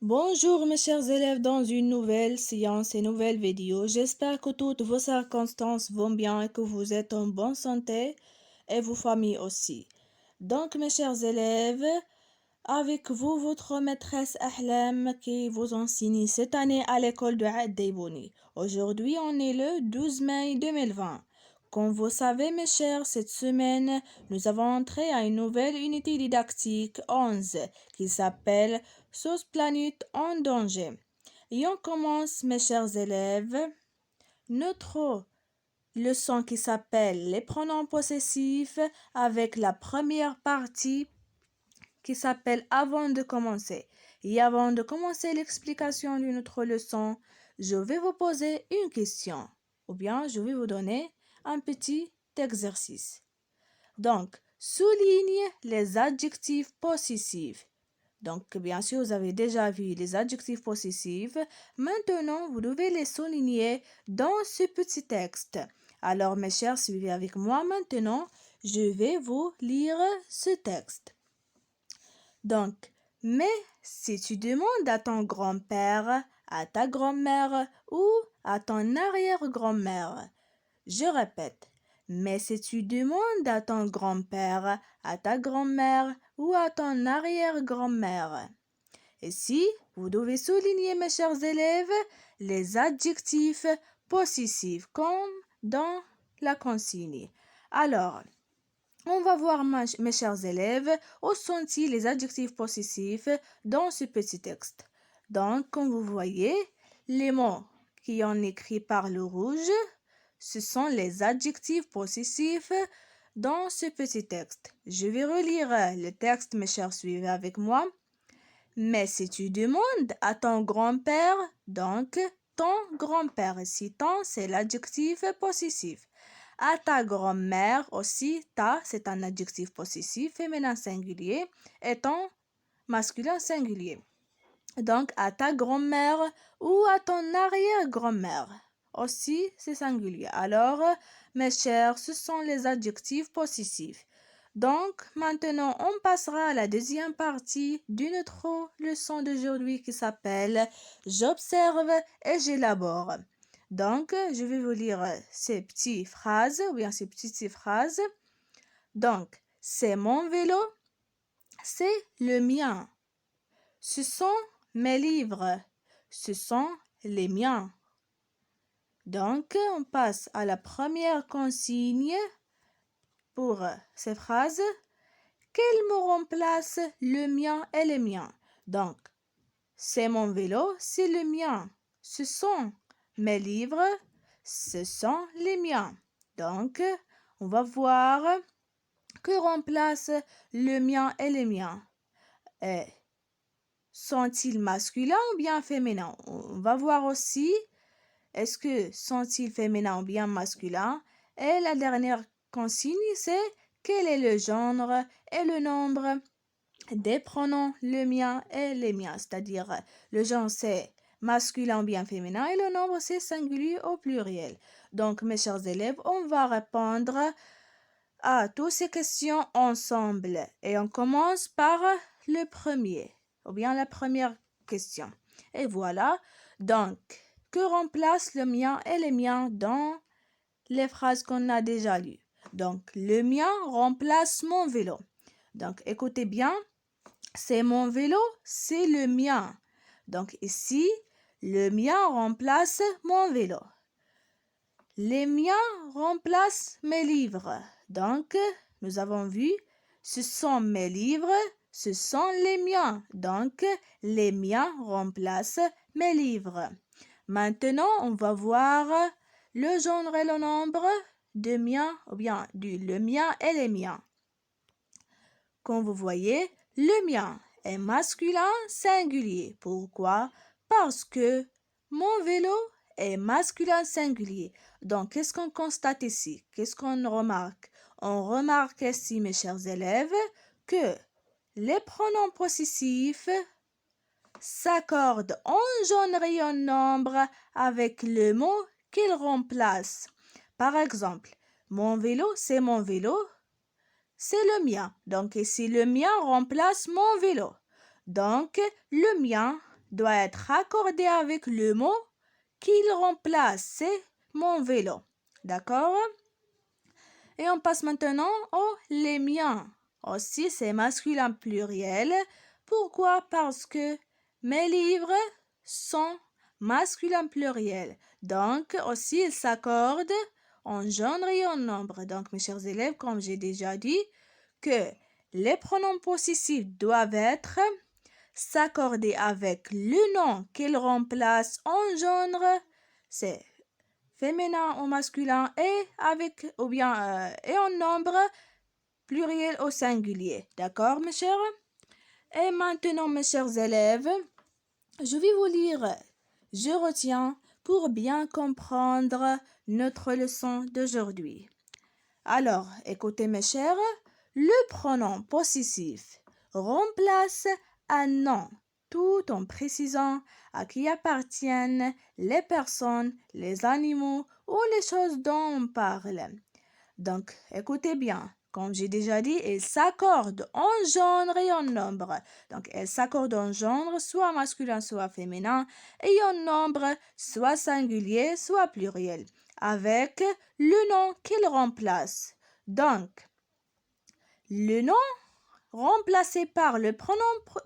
Bonjour mes chers élèves dans une nouvelle séance et nouvelle vidéo. J'espère que toutes vos circonstances vont bien et que vous êtes en bonne santé et vos familles aussi. Donc mes chers élèves, avec vous votre maîtresse Ahlam qui vous enseigne cette année à l'école de Aad Deibouni. Aujourd'hui on est le 12 mai 2020. Comme vous savez mes chers, cette semaine nous avons entré à une nouvelle unité didactique 11 qui s'appelle Sauce Planète en danger. Et on commence mes chers élèves notre leçon qui s'appelle les pronoms possessifs avec la première partie qui s'appelle avant de commencer. Et avant de commencer l'explication de notre leçon, je vais vous poser une question ou bien je vais vous donner un petit exercice. Donc, souligne les adjectifs possessifs. Donc, bien sûr, vous avez déjà vu les adjectifs possessifs. Maintenant, vous devez les souligner dans ce petit texte. Alors, mes chers, suivez avec moi maintenant. Je vais vous lire ce texte. Donc, mais si tu demandes à ton grand-père, à ta grand-mère ou à ton arrière-grand-mère, je répète, mais si tu demandes à ton grand-père, à ta grand-mère ou à ton arrière-grand-mère. Ici, vous devez souligner, mes chers élèves, les adjectifs possessifs comme dans la consigne. Alors, on va voir, mes chers élèves, où sont-ils les adjectifs possessifs dans ce petit texte. Donc, comme vous voyez, les mots qui sont écrits par le rouge, ce sont les adjectifs possessifs dans ce petit texte. Je vais relire le texte, mes chers, suivez avec moi. Mais si tu demandes à ton grand-père, donc ton grand-père, ici ton, c'est l'adjectif possessif. À ta grand-mère aussi, ta, c'est un adjectif possessif féminin singulier et ton masculin singulier. Donc, à ta grand-mère ou à ton arrière-grand-mère aussi, c'est singulier. Alors, mes chers, ce sont les adjectifs possessifs. Donc, maintenant, on passera à la deuxième partie de notre leçon d'aujourd'hui qui s'appelle « J'observe et j'élabore ». Donc, je vais vous lire ces petites phrases, ou bien ces petites phrases. Donc, c'est mon vélo, c'est le mien. Ce sont mes livres, ce sont les miens. Donc, on passe à la première consigne pour ces phrases. Quel mot remplace le mien et les miens? Donc, c'est mon vélo, c'est le mien. Ce sont mes livres, ce sont les miens. Donc, on va voir que remplace le mien et les miens. Sont-ils masculins ou bien féminins? On va voir aussi, est-ce que sont-ils féminins ou bien masculins? Et la dernière consigne, c'est quel est le genre et le nombre des pronoms le mien et les miens. C'est-à-dire, le genre, c'est masculin ou bien féminin et le nombre, c'est singulier au pluriel. Donc, mes chers élèves, on va répondre à toutes ces questions ensemble. Et on commence par le premier, ou bien la première question. Et voilà. Donc, que remplace le mien et les miens dans les phrases qu'on a déjà lues? Donc, le mien remplace mon vélo. Donc, écoutez bien. C'est mon vélo, c'est le mien. Donc, ici, le mien remplace mon vélo. Les miens remplacent mes livres. Donc, nous avons vu, ce sont mes livres, ce sont les miens. Donc, les miens remplacent mes livres. Maintenant, on va voir le genre et le nombre de miens, ou bien le mien et les miens. Comme vous voyez, le mien est masculin singulier. Pourquoi? Parce que mon vélo est masculin singulier. Donc, qu'est-ce qu'on constate ici? Qu'est-ce qu'on remarque? On remarque ici, mes chers élèves, que les pronoms possessifs s'accordent en genre et en nombre avec le mot qu'ils remplacent. Par exemple, mon vélo, c'est mon vélo, c'est le mien. Donc, ici, le mien remplace mon vélo. Donc, le mien doit être accordé avec le mot qu'il remplace. C'est mon vélo. D'accord? Et on passe maintenant au les miens. Aussi, c'est masculin pluriel. Pourquoi? Parce que mes livres sont masculin pluriel. Donc, aussi, ils s'accordent en genre et en nombre. Donc, mes chers élèves, comme j'ai déjà dit, que les pronoms possessifs doivent être s'accorder avec le nom qu'ils remplacent en genre. C'est féminin ou masculin et avec ou bien et en nombre pluriel au singulier. D'accord, mes chers? Et maintenant, mes chers élèves, je vais vous lire Je retiens pour bien comprendre notre leçon d'aujourd'hui. Alors, écoutez, mes chers, le pronom possessif remplace un nom tout en précisant à qui appartiennent les personnes, les animaux ou les choses dont on parle. Donc, écoutez bien, comme j'ai déjà dit, elles s'accordent en genre et en nombre. Donc, elles s'accordent en genre, soit masculin, soit féminin, et en nombre, soit singulier, soit pluriel, avec le nom qu'ils remplacent. Donc, le nom remplacé par le pronom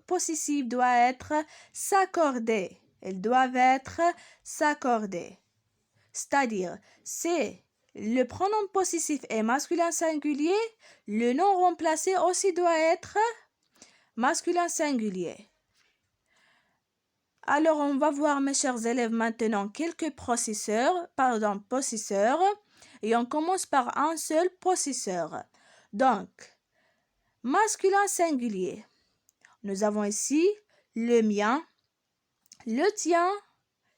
possessif doit être s'accorder. Elles doivent être s'accorder. C'est-à-dire, c'est le pronom possessif est masculin singulier, le nom remplacé aussi doit être masculin singulier. Alors, on va voir, mes chers élèves, maintenant quelques possesseurs, et on commence par un seul possesseur. Donc, masculin singulier. Nous avons ici le mien, le tien,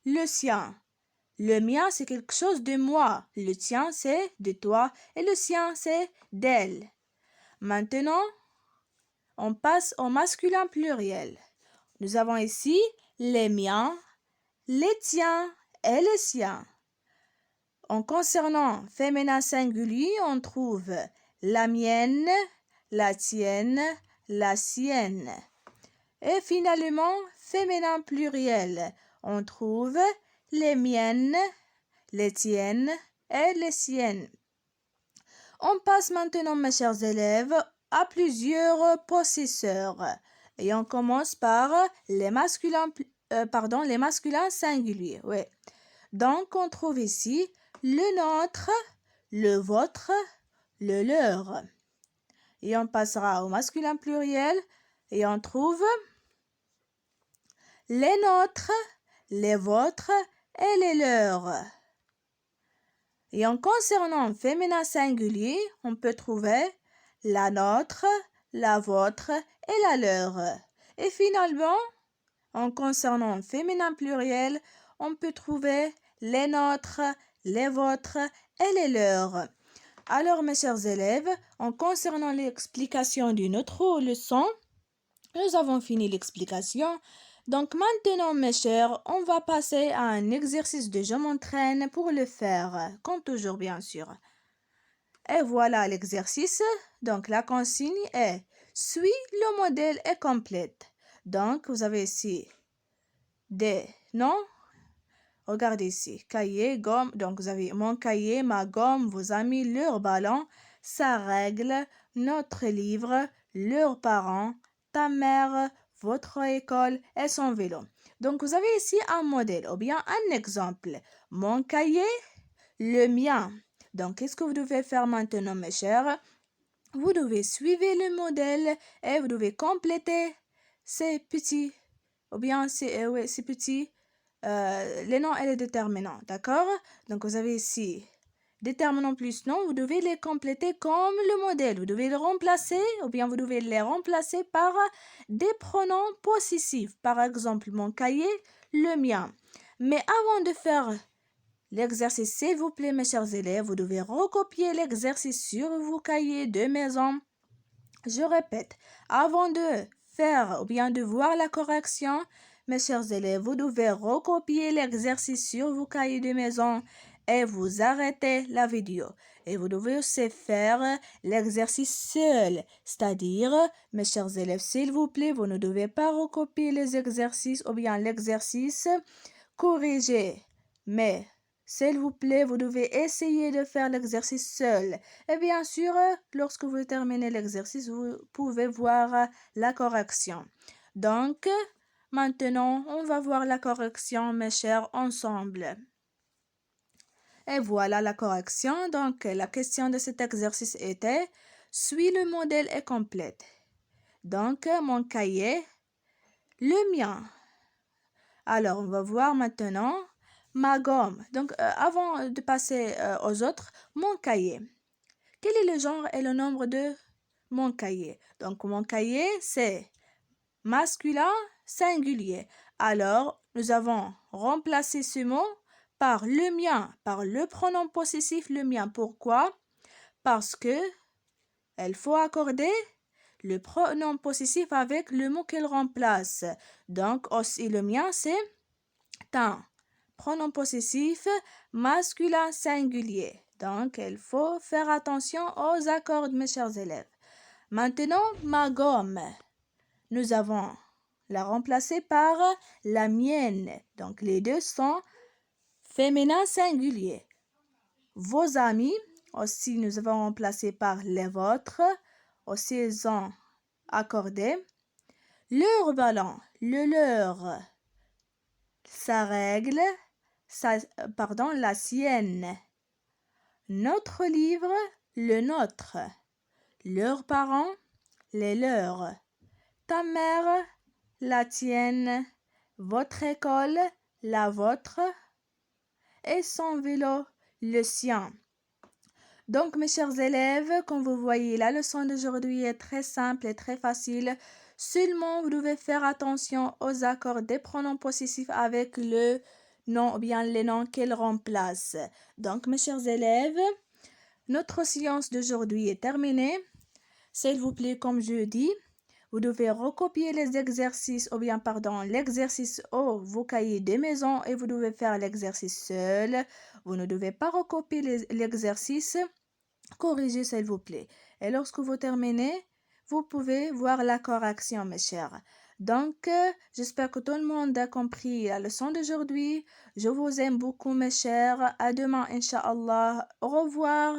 le sien. Le mien, c'est quelque chose de moi. Le tien, c'est de toi. Et le sien, c'est d'elle. Maintenant, on passe au masculin pluriel. Nous avons ici les miens, les tiens et les siens. En concernant féminin singulier, on trouve la mienne, la tienne, la sienne. Et finalement, féminin pluriel, on trouve les miennes, les tiennes et les siennes. On passe maintenant, mes chers élèves, à plusieurs possesseurs. Et on commence par les masculins, les masculins singuliers. Oui. Donc, on trouve ici le nôtre, le vôtre, le leur. Et on passera au masculin pluriel et on trouve les nôtres, les vôtres et les leurs. Et en concernant féminin singulier, on peut trouver la nôtre, la vôtre et la leur. Et finalement, en concernant féminin pluriel, on peut trouver les nôtres, les vôtres et les leurs. Alors, mes chers élèves, en concernant l'explication d'une autre leçon, nous avons fini l'explication. Donc maintenant, mes chers, on va passer à un exercice de je m'entraîne pour le faire, comme toujours, bien sûr. Et voilà l'exercice. Donc la consigne est suis le modèle et complète. Donc vous avez ici des noms. Regardez ici, cahier, gomme. Donc vous avez mon cahier, ma gomme, vos amis, leur ballon, sa règle, notre livre, leurs parents, ta mère, votre école et son vélo. Donc, vous avez ici un modèle ou bien un exemple. Mon cahier, le mien. Donc, qu'est-ce que vous devez faire maintenant, mes chers? Vous devez suivre le modèle et vous devez compléter ces petits, ou bien ces petits, les noms et les déterminants. D'accord? Donc, vous avez ici déterminant plus nom, vous devez les compléter comme le modèle. Vous devez le remplacer ou bien vous devez les remplacer par des pronoms possessifs. Par exemple, mon cahier, le mien. Mais avant de faire l'exercice, s'il vous plaît, mes chers élèves, vous devez recopier l'exercice sur vos cahiers de maison. Je répète, avant de faire ou bien de voir la correction, mes chers élèves, vous devez recopier l'exercice sur vos cahiers de maison et vous arrêtez la vidéo. Et vous devez aussi faire l'exercice seul, c'est-à-dire, mes chers élèves, s'il vous plaît, vous ne devez pas recopier les exercices ou bien l'exercice corrigé, mais s'il vous plaît, vous devez essayer de faire l'exercice seul. Et bien sûr, lorsque vous terminez l'exercice, vous pouvez voir la correction. Donc, maintenant, on va voir la correction, mes chers, ensemble. Et voilà la correction. Donc, la question de cet exercice était, suis le modèle et complète. Donc, mon cahier, le mien. Alors, on va voir maintenant ma gomme. Donc, avant de passer aux autres, mon cahier. Quel est le genre et le nombre de mon cahier? Donc, mon cahier, c'est masculin singulier. Alors, nous avons remplacé ce mot par le mien, par le pronom possessif le mien. Pourquoi? Parce que il faut accorder le pronom possessif avec le mot qu'il remplace. Donc, aussi le mien, c'est un pronom possessif masculin singulier. Donc, il faut faire attention aux accords, mes chers élèves. Maintenant, ma gomme. Nous avons la remplacée par la mienne. Donc, les deux sont féminins singuliers. Vos amis, aussi, nous avons remplacé par les vôtres. Aussi, ils ont accordé. Leur ballon, le leur. Sa règle, la sienne. Notre livre, le nôtre. Leurs parents, les leurs. Ta mère, la tienne. Votre école, la vôtre. Et son vélo, le sien. Donc, mes chers élèves, comme vous voyez, la leçon d'aujourd'hui est très simple et très facile. Seulement, vous devez faire attention aux accords des pronoms possessifs avec le nom ou bien les noms qu'ils remplacent. Donc, mes chers élèves, notre séance d'aujourd'hui est terminée. S'il vous plaît, comme je dis, vous devez recopier les exercices l'exercice au vos cahiers de maison et vous devez faire l'exercice seul. Vous ne devez pas recopier l'exercice. Corrigez, s'il vous plaît. Et lorsque vous terminez, vous pouvez voir la correction, mes chers. Donc, j'espère que tout le monde a compris la leçon d'aujourd'hui. Je vous aime beaucoup, mes chers. À demain, Inch'Allah. Au revoir.